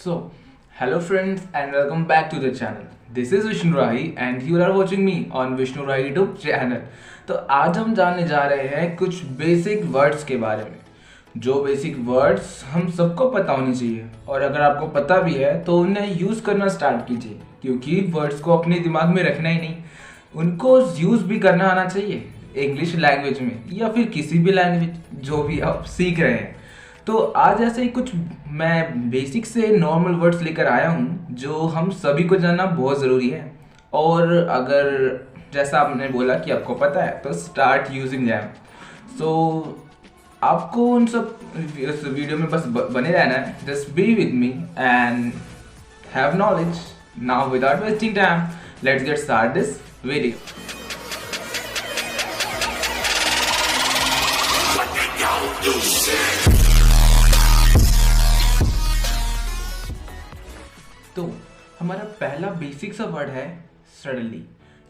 So, hello friends and welcome back to the channel. This is Vishnu Rai and you are watching me on Vishnu Rai YouTube channel. तो आज हम जानने जा रहे हैं कुछ बेसिक वर्ड्स के बारे में, जो बेसिक वर्ड्स हम सबको पता होनी चाहिए और अगर आपको पता भी है तो उन्हें यूज़ करना स्टार्ट कीजिए, क्योंकि वर्ड्स को अपने दिमाग में रखना ही नहीं, उनको यूज़ भी करना आना चाहिए इंग्लिश लैंग्वेज में या फिर किसी भी लैंग्वेज जो भी आप सीख रहे हैं। तो आज ऐसे ही कुछ मैं बेसिक से नॉर्मल वर्ड्स लेकर आया हूँ जो हम सभी को जानना बहुत ज़रूरी है, और अगर जैसा आपने बोला कि आपको पता है तो स्टार्ट यूजिंग दैम। सो आपको उन सब इस वीडियो में बस बने रहना है, just be with me and have knowledge. Now without wasting time let's get start this video. तो हमारा पहला बेसिक सा वर्ड है सडनली।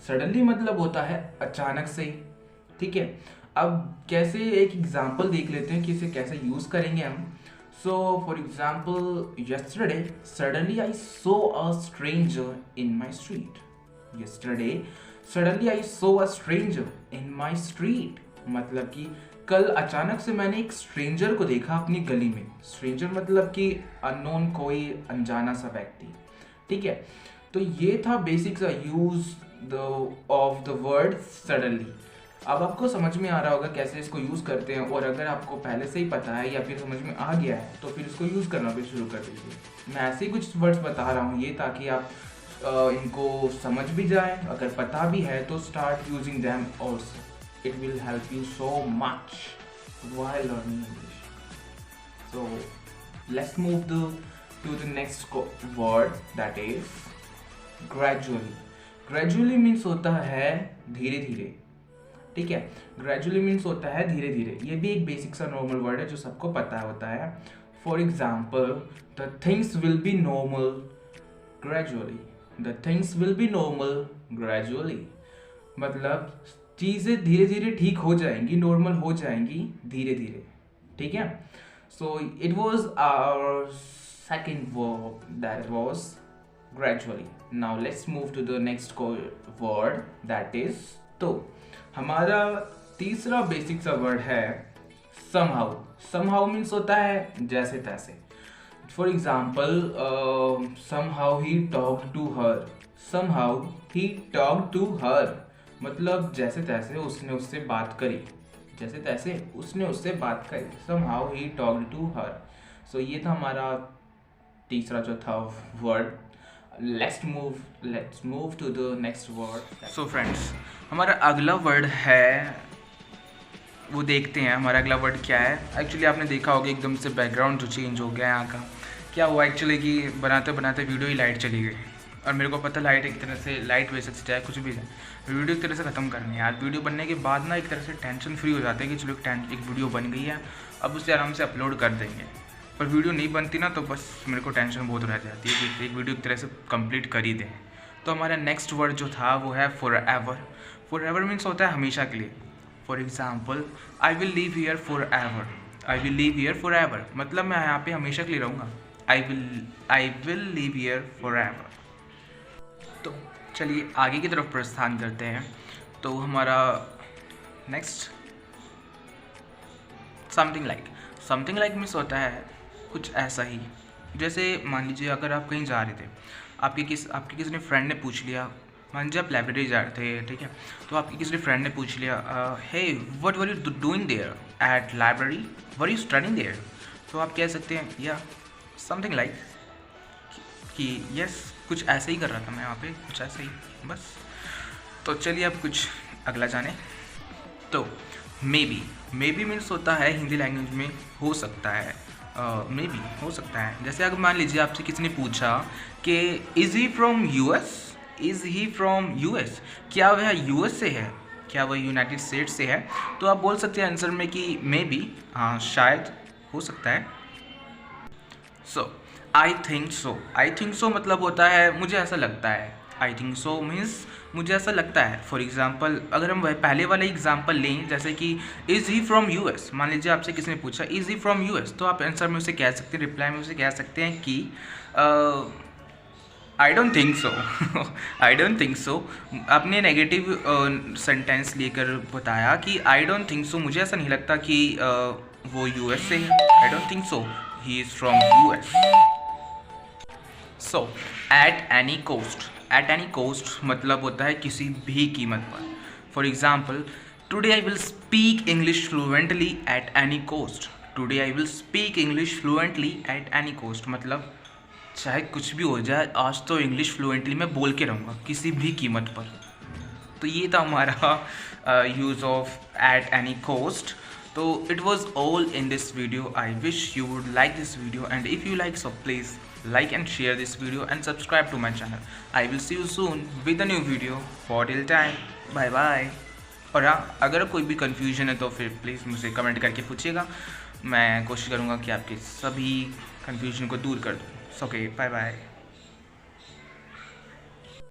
सडनली मतलब होता है अचानक से, ठीक है। अब कैसे एक एग्जांपल देख लेते हैं कि इसे कैसे यूज़ करेंगे हम। So for example, yesterday suddenly I so a stranger in my street. Yesterday suddenly I so a stranger in my street मतलब कि कल अचानक से मैंने एक स्ट्रेंजर को देखा अपनी गली में। स्ट्रेंजर मतलब कि अननोन, कोई अनजाना सा व्यक्ति, ठीक है। तो ये था बेसिक सा use of the word suddenly. अब आपको समझ में आ रहा होगा कैसे इसको यूज़ करते हैं, और अगर आपको पहले से ही पता है या फिर समझ में आ गया है तो फिर इसको यूज़ करना भी शुरू कर दीजिए। मैं ऐसे ही कुछ वर्ड्स बता रहा हूँ ये ताकि आप इनको समझ भी जाएं। अगर पता भी है तो start using them also, it will help you so much while learning English. So let's move to the next word, that is gradually. Gradually means होता है धीरे धीरे, ठीक है। gradually means होता है धीरे धीरे। ये भी एक बेसिक सा नॉर्मल वर्ड है जो सबको पता होता है। For example, the things will be normal gradually. The things will be normal gradually मतलब चीज़ें धीरे धीरे ठीक हो जाएंगी, नॉर्मल हो जाएंगी धीरे धीरे, ठीक है। So it was our second verb, that was gradually. Now let's move to the next word, that is तो हमारा तीसरा बेसिक सा वर्ड है समहाउ। समहाउ मीन्स होता है जैसे तैसे। For example, somehow he talked to her. Somehow he talked to her मतलब जैसे तैसे उसने उससे बात करी, जैसे तैसे उसने उससे बात करी। somehow he talked to her। सो ये था हमारा तीसरा जो था word. Let's move to the next word. So friends, हमारा अगला वर्ड है, वो देखते हैं हमारा अगला वर्ड क्या है। एक्चुअली आपने देखा होगा एकदम से बैकग्राउंड जो चेंज हो गया यहाँ का। क्या हुआ एक्चुअली कि बनाते बनाते वीडियो ही लाइट चली गई, और मेरे को पता लाइट एक तरह से, लाइट वैसे चाहे कुछ भी है, वीडियो एक तरह से ख़त्म करनी है यार। वीडियो बनने के बाद ना एक तरह से टेंशन फ्री हो जाते हैं कि चलो एक वीडियो बन गई है, अब उसे आराम से अपलोड कर देंगे। पर वीडियो नहीं बनती ना तो बस मेरे को टेंशन बहुत रह जाती है कि एक वीडियो एक तरह से कंप्लीट कर ही दें। तो हमारा नेक्स्ट वर्ड जो था वो है for ever. For ever means होता है हमेशा के लिए। For example, I will live here for ever. I will live here for ever मतलब मैं यहाँ पे हमेशा के लिए रहूँगा। I will live here for ever. तो चलिए आगे की तरफ प्रस्थान करते हैं। तो हमारा नेक्स्ट समथिंग लाइक मीन्स होता है कुछ ऐसा ही। जैसे मान लीजिए अगर आप कहीं जा रहे थे, आपके किसी ने फ्रेंड ने पूछ लिया, मान लीजिए आप लाइब्रेरी जा रहे थे, ठीक है। तो आपके किसी फ्रेंड ने पूछ लिया, hey what were you doing there at library, were you studying there. तो आप कह सकते हैं या समथिंग लाइक कि यस कुछ ऐसे ही कर रहा था मैं यहाँ पे, कुछ ऐसे ही बस। तो चलिए अब कुछ अगला जाने। तो मे बी मीन्स होता है हिंदी लैंग्वेज में हो सकता है, मे बी हो सकता है। जैसे अगर मान लीजिए आपसे किसी ने पूछा कि इज़ ही फ्रॉम यूएस, क्या वह यूएस से है, क्या वह यूनाइटेड स्टेट्स से है। तो आप बोल सकते हैं आंसर में कि मे बी, हाँ शायद हो सकता है। सो आई थिंक सो मतलब होता है मुझे ऐसा लगता है। आई थिंक सो मीन्स मुझे ऐसा लगता है। फॉर एग्जाम्पल अगर हम वह पहले वाला एग्जाम्पल लें, जैसे कि इज़ ही फ्रॉम यूएस, मान लीजिए आपसे किसी ने पूछा इज़ ही फ्रॉम यूएस, तो आप आंसर में उसे कह सकते हैं, रिप्लाई में उसे कह सकते हैं कि आई don't think so. I don't think सो। आपने नेगेटिव सेंटेंस लेकर बताया कि आई डोंट थिंक सो, मुझे ऐसा नहीं लगता कि वो यूएस से है। I don't think so he is from US. So at any cost, at any cost मतलब होता है किसी भी कीमत पर। For example today I will speak English fluently at any cost. Today I will speak English fluently at any cost मतलब चाहे कुछ भी हो जाए, आज तो इंग्लिश फ्लुएंटली मैं बोल के रहूँगा किसी भी कीमत पर। तो ये था हमारा use of at any cost. तो it was all in this video. I wish you would like this video, and if you like so please like and share this video and subscribe to my channel. I will see you soon with a new video. For till time, bye bye. और हाँ, अगर कोई भी confusion है तो फिर please मुझे comment करके पूछिएगा। मैं कोशिश करूँगा कि आपके सभी confusion को दूर कर दूँ। Okay, bye bye.